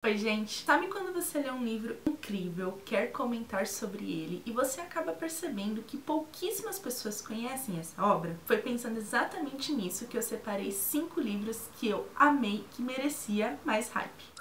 Oi gente, sabe quando você lê um livro incrível, quer comentar sobre ele e você acaba percebendo que pouquíssimas pessoas conhecem essa obra? Foi pensando exatamente nisso que eu separei 5 livros que eu amei, que merecia mais hype.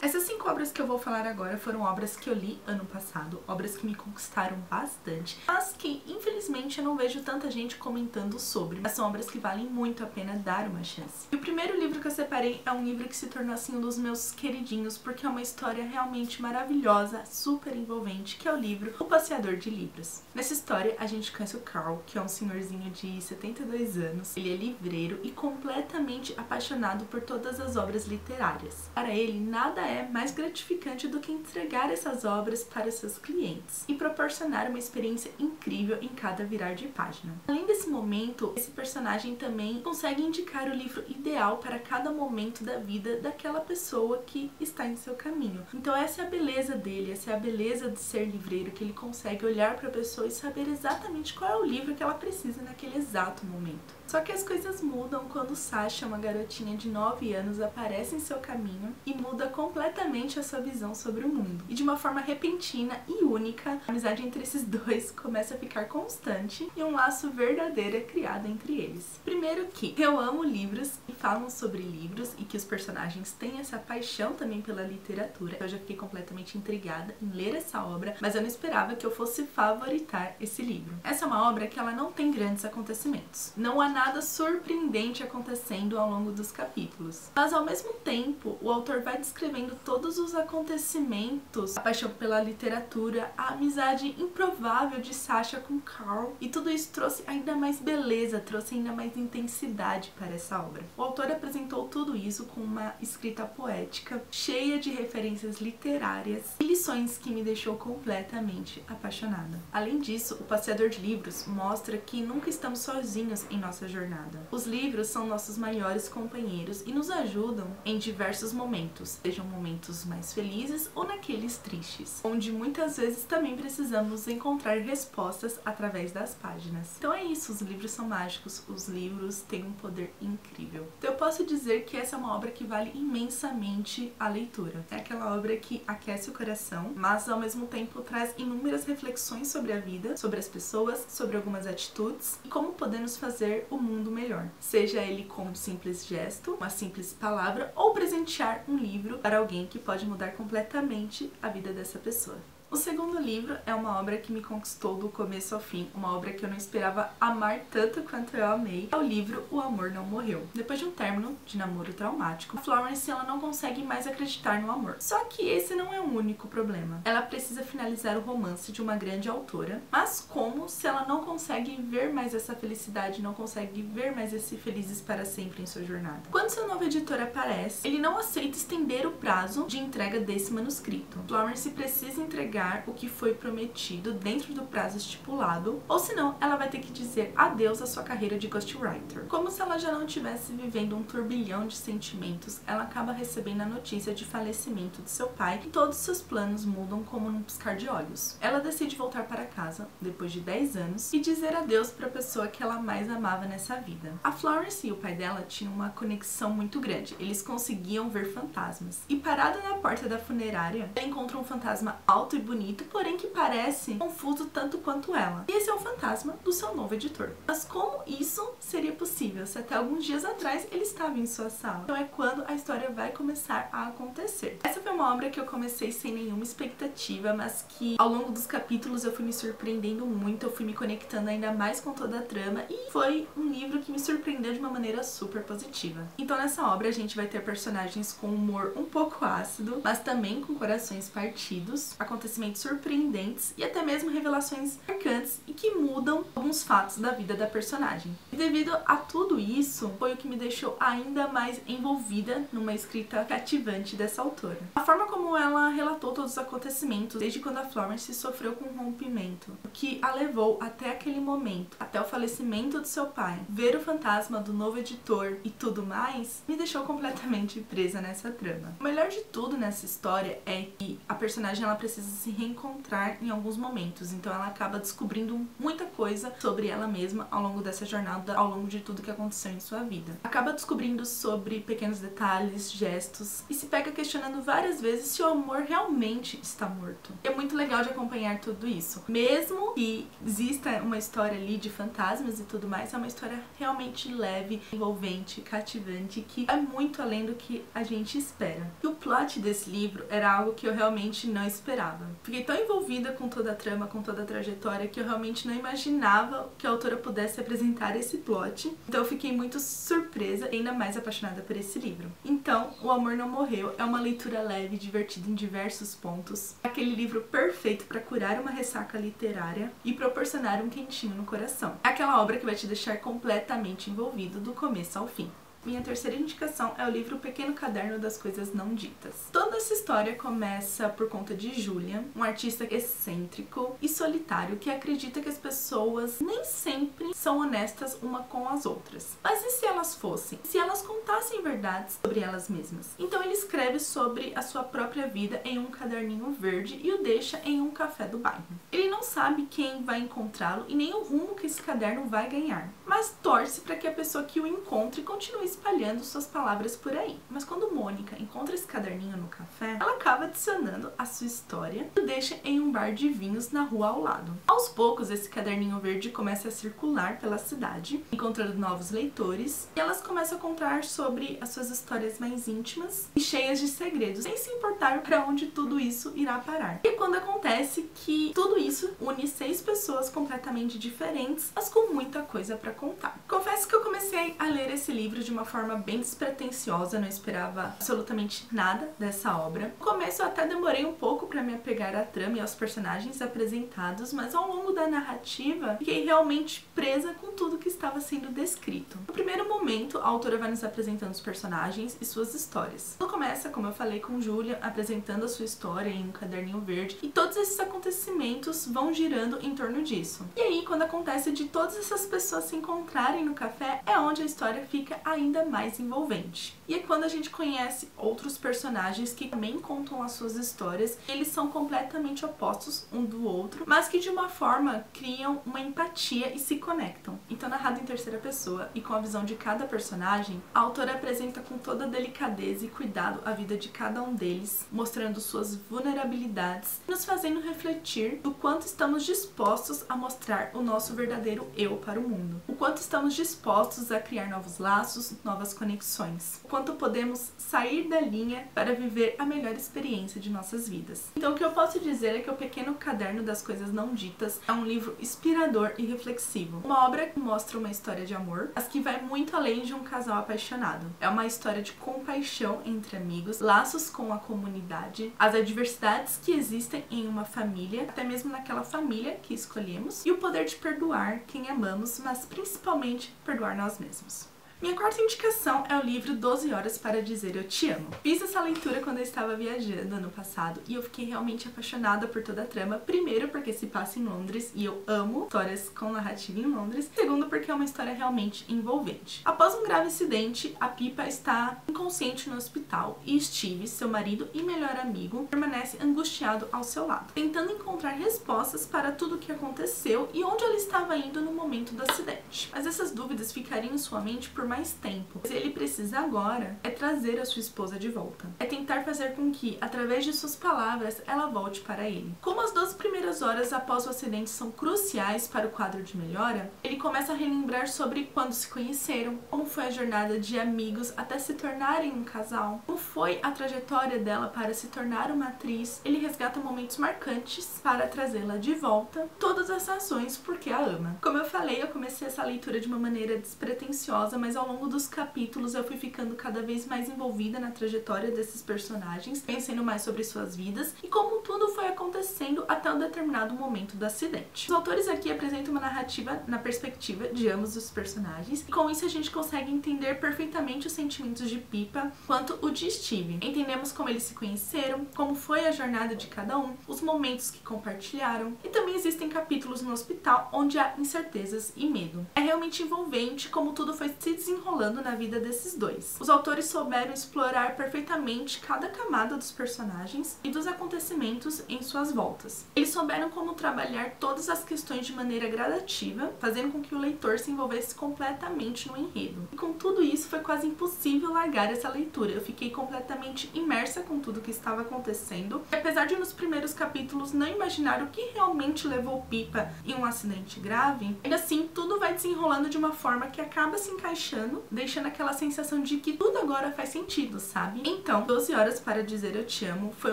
Essas 5 obras que eu vou falar agora foram obras que eu li ano passado, obras que me conquistaram bastante, mas que infelizmente eu não vejo tanta gente comentando sobre, mas são obras que valem muito a pena dar uma chance. E o primeiro livro que eu separei é um livro que se tornou assim um dos meus queridinhos, porque é uma história realmente maravilhosa, super envolvente, que é o livro O Passeador de Livros. Nessa história a gente conhece o Carl, que é um senhorzinho de 72 anos, ele é livreiro e completamente apaixonado por todas as obras literárias. Para ele, nada é mais gratificante do que entregar essas obras para seus clientes e proporcionar uma experiência incrível em cada virar de página. Além desse momento, esse personagem também consegue indicar o livro ideal para cada momento da vida daquela pessoa que está em seu caminho. Então essa é a beleza dele, essa é a beleza de ser livreiro, que ele consegue olhar para a pessoa e saber exatamente qual é o livro que ela precisa naquele exato momento. Só que as coisas mudam quando Sasha, uma garotinha de 9 anos, aparece em seu caminho e muda completamente a sua visão sobre o mundo. E de uma forma repentina e única, a amizade entre esses dois começa a ficar constante e um laço verdadeiro é criado entre eles. Primeiro que eu amo livros que falam sobre livros e que os personagens têm essa paixão também pela literatura. Eu já fiquei completamente intrigada em ler essa obra, mas eu não esperava que eu fosse favoritar esse livro. Essa é uma obra que ela não tem grandes acontecimentos. Não há nada surpreendente acontecendo ao longo dos capítulos. Mas ao mesmo tempo, o autor vai descrevendo todos os acontecimentos, a paixão pela literatura, a amizade improvável de Sasha com Carl, e tudo isso trouxe ainda mais beleza, trouxe ainda mais intensidade para essa obra. O autor apresentou tudo isso com uma escrita poética, cheia de referências literárias e lições que me deixou completamente apaixonada. Além disso, O Passeador de Livros mostra que nunca estamos sozinhos em nossa jornada. Os livros são nossos maiores companheiros e nos ajudam em diversos momentos, sejam momentos mais felizes ou naqueles tristes, onde muitas vezes também precisamos encontrar respostas através das páginas. Então é isso, os livros são mágicos, os livros têm um poder incrível. Então eu posso dizer que essa é uma obra que vale imensamente a leitura. É aquela obra que aquece o coração, mas ao mesmo tempo traz inúmeras reflexões sobre a vida, sobre as pessoas, sobre algumas atitudes e como podemos fazer o mundo melhor. Seja ele com um simples gesto, uma simples palavra ou presentear um livro para alguém que pode mudar completamente a vida dessa pessoa. O segundo livro é uma obra que me conquistou do começo ao fim, uma obra que eu não esperava amar tanto quanto eu amei. É o livro O Amor Não Morreu. Depois de um término de namoro traumático, Florence ela não consegue mais acreditar no amor. Só que esse não é o único problema. Ela precisa finalizar o romance de uma grande autora, mas como se ela não consegue ver mais essa felicidade, não consegue ver mais esse felizes para sempre em sua jornada. Quando seu novo editor aparece, ele não aceita estender o prazo de entrega desse manuscrito. Florence precisa entregar o que foi prometido dentro do prazo estipulado, ou senão ela vai ter que dizer adeus à sua carreira de ghostwriter. Como se ela já não estivesse vivendo um turbilhão de sentimentos, ela acaba recebendo a notícia de falecimento de seu pai e todos seus planos mudam como num piscar de olhos. Ela decide voltar para casa, depois de 10 anos, e dizer adeus para a pessoa que ela mais amava nessa vida. A Florence e o pai dela tinham uma conexão muito grande, eles conseguiam ver fantasmas. E parada na porta da funerária, ela encontra um fantasma alto e bonito, porém que parece confuso tanto quanto ela. E esse é o fantasma do seu novo editor. Mas como isso seria possível se até alguns dias atrás ele estava em sua sala? Então é quando a história vai começar a acontecer. Essa foi uma obra que eu comecei sem nenhuma expectativa, mas que ao longo dos capítulos eu fui me surpreendendo muito, eu fui me conectando ainda mais com toda a trama e foi um livro que me surpreendeu de uma maneira super positiva. Então nessa obra a gente vai ter personagens com humor um pouco ácido, mas também com corações partidos, acontecimentos surpreendentes e até mesmo revelações marcantes e que mudam alguns fatos da vida da personagem. E devido a tudo isso, foi o que me deixou ainda mais envolvida numa escrita cativante dessa autora. A forma como ela relatou todos os acontecimentos, desde quando a Florence sofreu com um rompimento, o que a levou até aquele momento, até o falecimento de seu pai, ver o fantasma do novo editor e tudo mais, me deixou completamente presa nessa trama. O melhor de tudo nessa história é que a personagem ela precisa se reencontrar em alguns momentos. Então ela acaba descobrindo muita coisa sobre ela mesma ao longo dessa jornada, ao longo de tudo que aconteceu em sua vida. Acaba descobrindo sobre pequenos detalhes, gestos, e se pega questionando várias vezes se o amor realmente está morto. É muito legal de acompanhar tudo isso. Mesmo que exista uma história ali de fantasmas e tudo mais, é uma história realmente leve, envolvente, cativante, que é muito além do que a gente espera. E o plot desse livro era algo que eu realmente não esperava. Fiquei tão envolvida com toda a trama, com toda a trajetória, que eu realmente não imaginava que a autora pudesse apresentar esse plot. Então eu fiquei muito surpresa e ainda mais apaixonada por esse livro. Então, O Amor Não Morreu é uma leitura leve, divertida em diversos pontos. Aquele livro perfeito para curar uma ressaca literária e proporcionar um quentinho no coração. Aquela obra que vai te deixar completamente envolvido do começo ao fim. Minha terceira indicação é o livro O Pequeno Caderno das Coisas Não Ditas. Toda essa história começa por conta de Julia, um artista excêntrico e solitário que acredita que as pessoas nem sempre são honestas uma com as outras. Mas e se elas fossem? Se elas contassem verdades sobre elas mesmas? Então ele escreve sobre a sua própria vida em um caderninho verde e o deixa em um café do bairro. Ele não sabe quem vai encontrá-lo e nem o rumo que esse caderno vai ganhar, mas torce para que a pessoa que o encontre continue espalhando suas palavras por aí. Mas quando Mônica encontra esse caderninho no café, ela acaba adicionando a sua história e o deixa em um bar de vinhos na rua ao lado. Aos poucos, esse caderninho verde começa a circular pela cidade, encontrando novos leitores, e elas começam a contar sobre as suas histórias mais íntimas e cheias de segredos, sem se importar para onde tudo isso irá parar. E quando acontece que tudo isso une 6 pessoas completamente diferentes, mas com muita coisa para contar. Confesso que eu comecei a ler esse livro de uma forma bem despretensiosa, não esperava absolutamente nada dessa obra. No começo eu até demorei um pouco para me apegar à trama e aos personagens apresentados, mas ao longo da narrativa fiquei realmente presa com tudo que estava sendo descrito. No primeiro momento, a autora vai nos apresentando os personagens e suas histórias. Tudo começa, como eu falei, com Julia apresentando a sua história em um caderninho verde, e todos esses acontecimentos vão girando em torno disso. E aí, quando acontece de todas essas pessoas se encontrarem no café, é onde a história fica ainda mais envolvente. E é quando a gente conhece outros personagens que também contam as suas histórias. Eles são completamente opostos um do outro, mas que de uma forma criam uma empatia e se conectam. Então, narrado em terceira pessoa e com a visão de cada personagem, a autora apresenta com toda delicadeza e cuidado a vida de cada um deles, mostrando suas vulnerabilidades, nos fazendo refletir do quanto estamos dispostos a mostrar o nosso verdadeiro eu para o mundo. O quanto estamos dispostos a criar novos laços, novas conexões. O quanto podemos sair da linha para viver a melhor experiência de nossas vidas. Então o que eu posso dizer é que O Pequeno Caderno das Coisas Não Ditas é um livro inspirador e reflexivo. Uma obra que mostra uma história de amor, mas que vai muito além de um casal apaixonado. É uma história de compaixão entre amigos, laços com a comunidade, as adversidades que existem em uma família, até mesmo naquela família que escolhemos, e o poder de perdoar quem amamos, mas principalmente perdoar nós mesmos. Minha quarta indicação é o livro 12 Horas para Dizer Eu Te Amo. Fiz essa leitura quando eu estava viajando ano passado e eu fiquei realmente apaixonada por toda a trama. Primeiro, porque se passa em Londres e eu amo histórias com narrativa em Londres. Segundo, porque é uma história realmente envolvente. Após um grave acidente, a Pippa está inconsciente no hospital e Steve, seu marido e melhor amigo, permanece angustiado ao seu lado, tentando encontrar respostas para tudo o que aconteceu e onde ela estava indo no momento do acidente. Mas essas dúvidas ficariam em sua mente por mais tempo. O que ele precisa agora é trazer a sua esposa de volta. É tentar fazer com que, através de suas palavras, ela volte para ele. Como as 12 primeiras horas após o acidente são cruciais para o quadro de melhora, ele começa a relembrar sobre quando se conheceram, como foi a jornada de amigos até se tornarem um casal, como foi a trajetória dela para se tornar uma atriz. Ele resgata momentos marcantes para trazê-la de volta, todas as ações porque a ama. Como eu falei, eu comecei essa leitura de uma maneira despretensiosa, mas ao longo dos capítulos eu fui ficando cada vez mais envolvida na trajetória desses personagens, pensando mais sobre suas vidas e como tudo foi acontecendo até um determinado momento do acidente. Os autores aqui apresentam uma narrativa na perspectiva de ambos os personagens e com isso a gente consegue entender perfeitamente os sentimentos de Pippa quanto o de Steve. Entendemos como eles se conheceram, como foi a jornada de cada um, os momentos que compartilharam e também existem capítulos no hospital onde há incertezas e medo. É realmente envolvente como tudo foi se desenrolando na vida desses dois. Os autores souberam explorar perfeitamente cada camada dos personagens e dos acontecimentos acontecimentos em suas voltas. Eles souberam como trabalhar todas as questões de maneira gradativa, fazendo com que o leitor se envolvesse completamente no enredo. E com tudo isso foi quase impossível largar essa leitura. Eu fiquei completamente imersa com tudo que estava acontecendo. E apesar de nos primeiros capítulos não imaginar o que realmente levou Pippa em um acidente grave, ainda assim tudo vai desenrolando de uma forma que acaba se encaixando, deixando aquela sensação de que tudo agora faz sentido, sabe? Então, 12 Horas para Dizer Eu Te Amo foi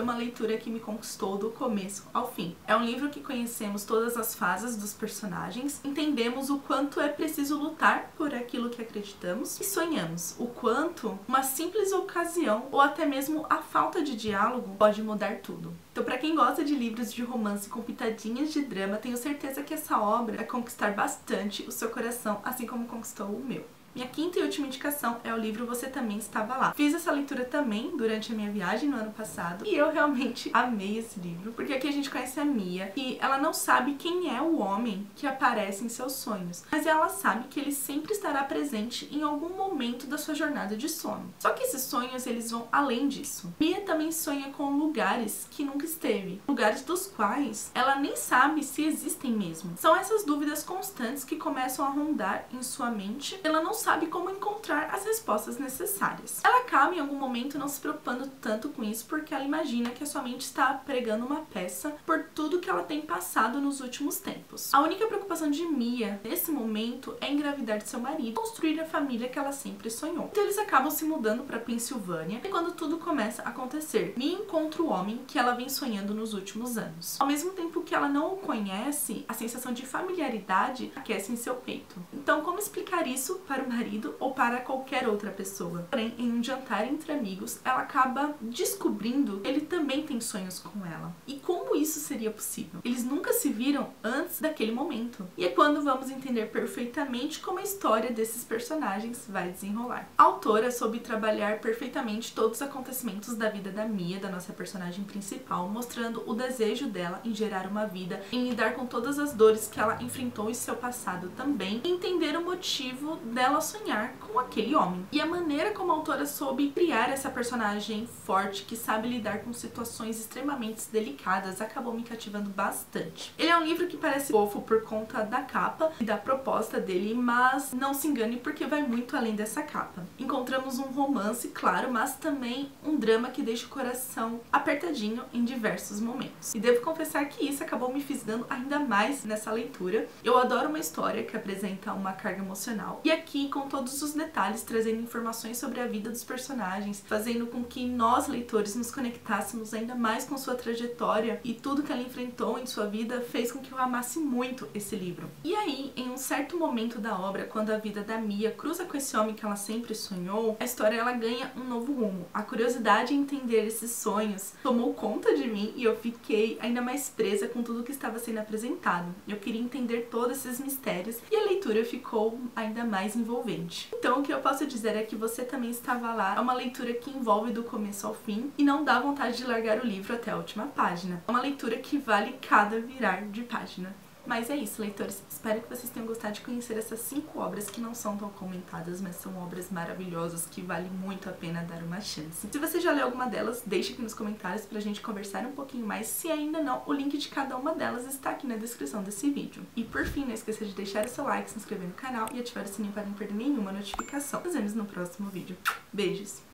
uma leitura que me conquistou do começo ao fim. É um livro que conhecemos todas as fases dos personagens, entendemos o quanto é preciso lutar por aquilo que acreditamos e sonhamos, o quanto uma simples ocasião ou até mesmo a falta de diálogo pode mudar tudo. Então, pra quem gosta de livros de romance com pitadinhas de drama, tenho certeza que essa obra vai conquistar bastante o seu coração, assim como conquistou o meu. Minha quinta e última indicação é o livro Você Também Estava Lá. Fiz essa leitura também durante a minha viagem no ano passado e eu realmente amei esse livro, porque aqui a gente conhece a Mia e ela não sabe quem é o homem que aparece em seus sonhos, mas ela sabe que ele sempre estará presente em algum momento da sua jornada de sono. Só que esses sonhos, eles vão além disso. Mia também sonha com lugares que nunca esteve, lugares dos quais ela nem sabe se existem mesmo. São essas dúvidas constantes que começam a rondar em sua mente. Ela não sabe como encontrar as respostas necessárias. Ela acaba em algum momento não se preocupando tanto com isso porque ela imagina que a sua mente está pregando uma peça por tudo que ela tem passado nos últimos tempos. A única preocupação de Mia nesse momento é engravidar de seu marido, construir a família que ela sempre sonhou. Então eles acabam se mudando para Pensilvânia e quando tudo começa a acontecer, Mia encontra o homem que ela vem sonhando nos últimos anos. Ao mesmo tempo que ela não o conhece, a sensação de familiaridade aquece em seu peito. Então, como explicar isso para o marido ou para qualquer outra pessoa? Porém, em um jantar entre amigos, ela acaba descobrindo que ele também tem sonhos com ela. E como isso seria possível? Eles nunca se viram antes daquele momento. E é quando vamos entender perfeitamente como a história desses personagens vai desenrolar. A autora soube trabalhar perfeitamente todos os acontecimentos da vida da Mia, da nossa personagem principal, mostrando o desejo dela em gerar uma vida, em lidar com todas as dores que ela enfrentou em seu passado também, e entender o motivo dela sonhar com aquele homem. E a maneira como a autora soube criar essa personagem forte, que sabe lidar com situações extremamente delicadas, acabou me cativando bastante. Ele é um livro que parece fofo por conta da capa e da proposta dele, mas não se engane porque vai muito além dessa capa. Encontramos um romance, claro, mas também um drama que deixa o coração apertadinho em diversos momentos. E devo confessar que isso acabou me fisgando ainda mais nessa leitura. Eu adoro uma história que apresenta uma carga emocional. E aqui, com todos os detalhes, trazendo informações sobre a vida dos personagens, fazendo com que nós, leitores, nos conectássemos ainda mais com sua trajetória e tudo que ela enfrentou em sua vida, fez com que eu amasse muito esse livro. E aí, em um certo momento da obra, quando a vida da Mia cruza com esse homem que ela sempre sonhou, a história ela ganha um novo rumo. A curiosidade em entender esses sonhos tomou conta de mim e eu fiquei ainda mais presa com tudo que estava sendo apresentado. Eu queria entender todos esses mistérios e a leitura ficou ainda mais envolvente. Então, o que eu posso dizer é que Você Também Estava Lá é uma leitura que envolve do começo ao fim e não dá vontade de largar o livro até a última página. É uma leitura que vale cada virar de página. Mas é isso, leitores. Espero que vocês tenham gostado de conhecer essas 5 obras que não são tão comentadas, mas são obras maravilhosas que vale muito a pena dar uma chance. Se você já leu alguma delas, deixe aqui nos comentários pra gente conversar um pouquinho mais. Se ainda não, o link de cada uma delas está aqui na descrição desse vídeo. E por fim, não esqueça de deixar o seu like, se inscrever no canal e ativar o sininho para não perder nenhuma notificação. Nos vemos no próximo vídeo. Beijos!